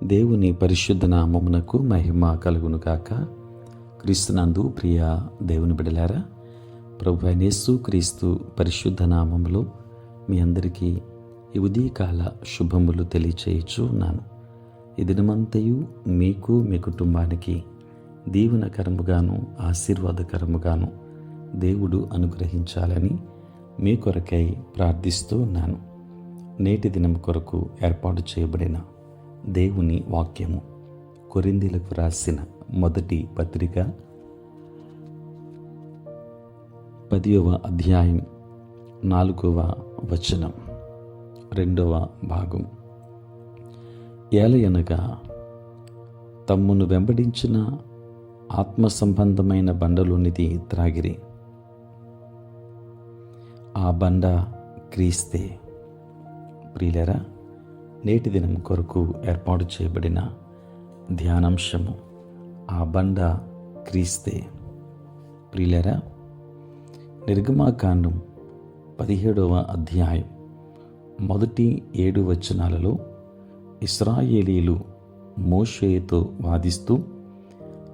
దేవుని పరిశుద్ధ నామమునకు మహిమ కలుగును గాక. క్రీస్తునందు ప్రియ దేవుని బిడ్డలారా, ప్రభు అయిన యేసు క్రీస్తు పరిశుద్ధ నామములో మీ అందరికీ ఈ ఉదయకాల శుభములు తెలియచేయచ్చు ఉన్నాను. ఈ దినమంతయు మీకు మీ కుటుంబానికి దీవెనకరముగాను ఆశీర్వాదకరముగాను దేవుడు అనుగ్రహించాలని మీ కొరకై ప్రార్థిస్తూ ఉన్నాను. నేటి దినం కొరకు ఏర్పాటు చేయబడిన దేవుని వాక్యము కొరింథీలకు రాసిన మొదటి పత్రిక 10వ అధ్యాయం 4వ వచనం, 2వ భాగం. ఏలయనగా తమ్మును వెంబడించిన ఆత్మ సంబంధమైన బండలోనిది త్రాగిరి. ఆ బండ క్రీస్తే. ప్రియులరా, నేటి దినం కొరకు ఏర్పాటు చేయబడిన ధ్యానాంశము ఆ బండ క్రీస్తే. ప్రియులరా, నిర్గమాకాండం 17వ అధ్యాయం మొదటి 7 వచనాలలో ఇశ్రాయేలీలు మోషేతో వాదిస్తూ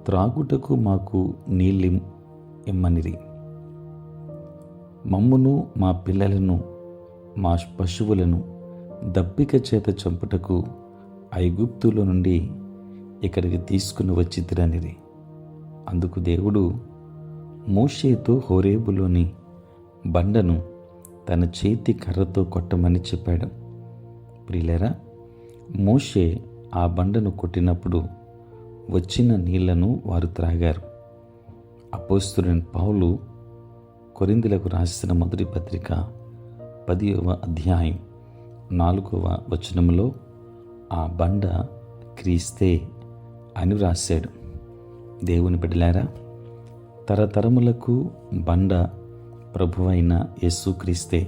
త్రాగుటకు మాకు నీళ్ళు ఇమ్మనిరి, మమ్మును మా పిల్లలను మా పశువులను దప్పిక చేత చంపుటకు ఐగుప్తులో నుండి ఇక్కడికి తీసుకుని వచ్చితిరనిరి. అందుకు దేవుడు మోషేతో హోరేబులోని బండను తన చేతి కర్రతో కొట్టమని చెప్పాడు. ప్రియులారా, మోషే ఆ బండను కొట్టినప్పుడు వచ్చిన నీళ్లను వారు త్రాగారు. అపోస్తలుడైన పౌలు కొరింథీలకు రాసిన మొదటి పత్రిక 10వ అధ్యాయం 4వ వచనంలో ఆ బండ క్రీస్తే అని వ్రాశాడు. దేవుని బిడ్డలారా, తరతరములకు బండ ప్రభువైన యేసుక్రీస్తే.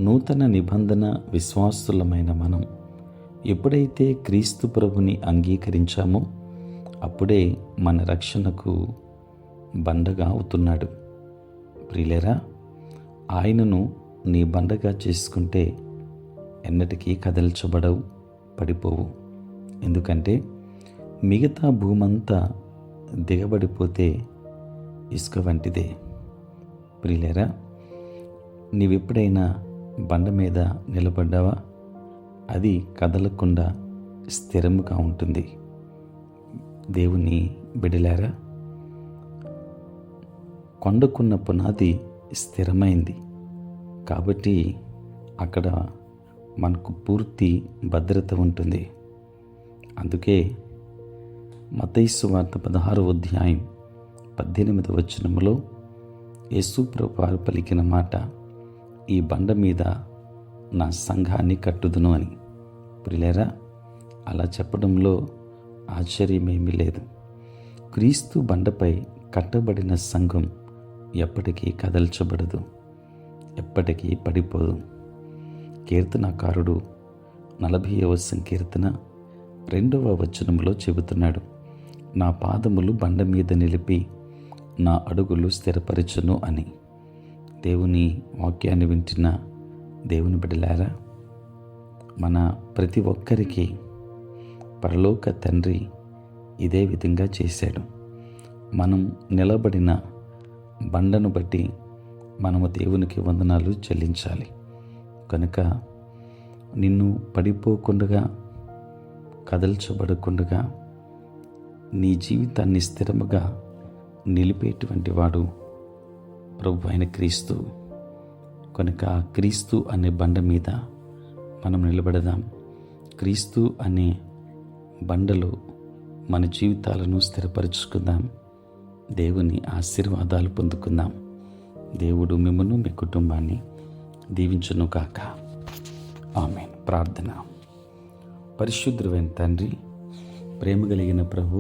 నూతన నిబంధన విశ్వాసులమైన మనం ఎప్పుడైతే క్రీస్తు ప్రభుని అంగీకరించామో అప్పుడే మన రక్షణకు బండగా అవుతున్నాడు. ప్రియులరా, ఆయనను నీ బండగా చేసుకుంటే ఎన్నటికీ కదల్చబడవు, పడిపోవు. ఎందుకంటే మిగతా భూమంతా దిగబడిపోతే ఇసుక వంటిదే. ప్రియులారా, నీవెప్పుడైనా బండ మీద నిలబడ్డావా? అది కదలకుండా స్థిరముగా ఉంటుంది. దేవుని బిడ్డలారా, కొండకున్న పునాది స్థిరమైంది కాబట్టి అక్కడ మనకు పూర్తి భద్రత ఉంటుంది. అందుకే మత్తయి సువార్త 16వ అధ్యాయం 18వ వచనములో యేసు ప్రభువు పలికిన మాట, ఈ బండ మీద నా సంఘాన్ని కట్టుదును అని. ప్రియులారా, అలా చెప్పడంలో ఆశ్చర్యమేమీ లేదు. క్రీస్తు బండపై కట్టబడిన సంఘం ఎప్పటికీ కదల్చబడదు, ఎప్పటికీ పడిపోదు. కీర్తనకారుడు 40వ సంకీర్తన 2వ వచనంలో చెబుతున్నాడు, నా పాదములు బండ మీద నిలిపి నా అడుగులు స్థిరపరచును అని. దేవుని వాక్యాన్ని వింటున్న దేవుని బిడ్డలారా, మన ప్రతి ఒక్కరికి పరలోక తండ్రి ఇదే విధంగా చేశాడు. మనం నిలబడిన బండను బట్టి మనము దేవునికి వందనాలు చెల్లించాలి. కనుక నిన్ను పడిపోకుండా, కదల్చబడకుండా నీ జీవితాన్ని స్థిరముగా నిలిపేటువంటి వాడు ప్రభు అయిన క్రీస్తు. కనుక క్రీస్తు అనే బండ మీద మనం నిలబడదాం. క్రీస్తు అనే బండలో మన జీవితాలను స్థిరపరచుకుందాం. దేవుని ఆశీర్వాదాలు పొందుకుందాం. దేవుడు మిమ్మను మీ కుటుంబాన్ని దీవించును గాక. ఆమేన్. ప్రార్థన. పరిశుద్ధుడైన తండ్రి, ప్రేమ కలిగిన ప్రభు,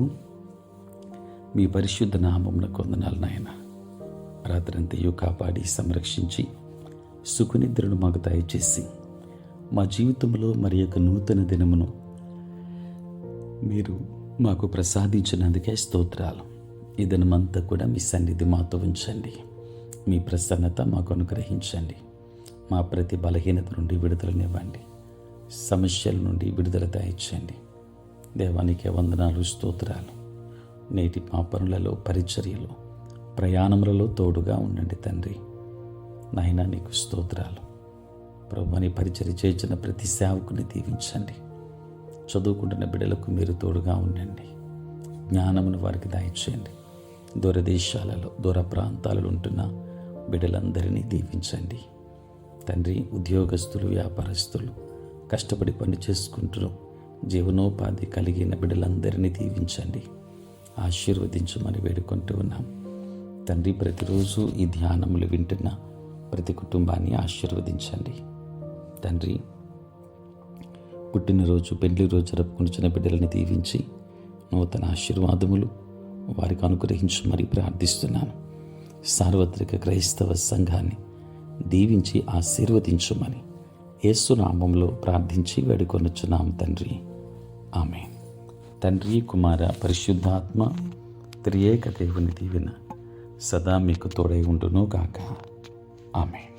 మీ పరిశుద్ధ నామమునకు వందనాలు నాయన. రాత్రంతయు కాపాడి సంరక్షించి సుఖనిద్రను మాకు దయచేసి మా జీవితంలో మరి యొక్క నూతన దినమును మీరు మాకు ప్రసాదించినందుకే స్తోత్రాలు. ఈ దినమంతా కూడా మీ సన్నిధి మాతో ఉంచండి. మీ ప్రసన్నత మాకు అనుగ్రహించండి. మా ప్రతి బలహీనత నుండి విడుదలనివ్వండి. సమస్యల నుండి విడుదల దయచేయండి. దేవానికి వందనాలు, స్తోత్రాలు. నేటి మా పనులలో, పరిచర్యలో, ప్రయాణములలో తోడుగా ఉండండి తండ్రి. నాయనా నీకు స్తోత్రాలు. ప్రభుని పరిచర్య చేసిన ప్రతి సేవకుని దీవించండి. చదువుకుంటున్న బిడ్డలకు మీరు తోడుగా ఉండండి. జ్ఞానమును వారికి దయచేయండి. దూరదేశాలలో, దూర ప్రాంతాలలో ఉంటున్న బిడ్డలందరినీ దీవించండి తండ్రి. ఉద్యోగస్తులు, వ్యాపారస్తులు, కష్టపడి పని చేసుకుంటూ జీవనోపాధి కలిగిన బిడ్డలందరినీ దీవించండి, ఆశీర్వదించమని వేడుకుంటూ ఉన్నాం తండ్రి. ప్రతిరోజు ఈ ధ్యానములు వింటున్న ప్రతి కుటుంబాన్ని ఆశీర్వదించండి తండ్రి. పుట్టినరోజు, పెళ్లి రోజు జరుపుకుంటున్న బిడ్డలని దీవించి నూతన ఆశీర్వాదములు వారికి అనుగ్రహించమని ప్రార్థిస్తున్నాను. సార్వత్రిక క్రైస్తవ సంఘాన్ని దీవించి ఆశీర్వదించమని యేసు నామములో ప్రార్థించి వేడుకొనుచున్నాం తండ్రి. ఆమేన్. తండ్రి, కుమార, పరిశుద్ధాత్మ త్రియేక దేవుని దీవెన సదా మీకు తోడై ఉండును గాక. ఆమేన్.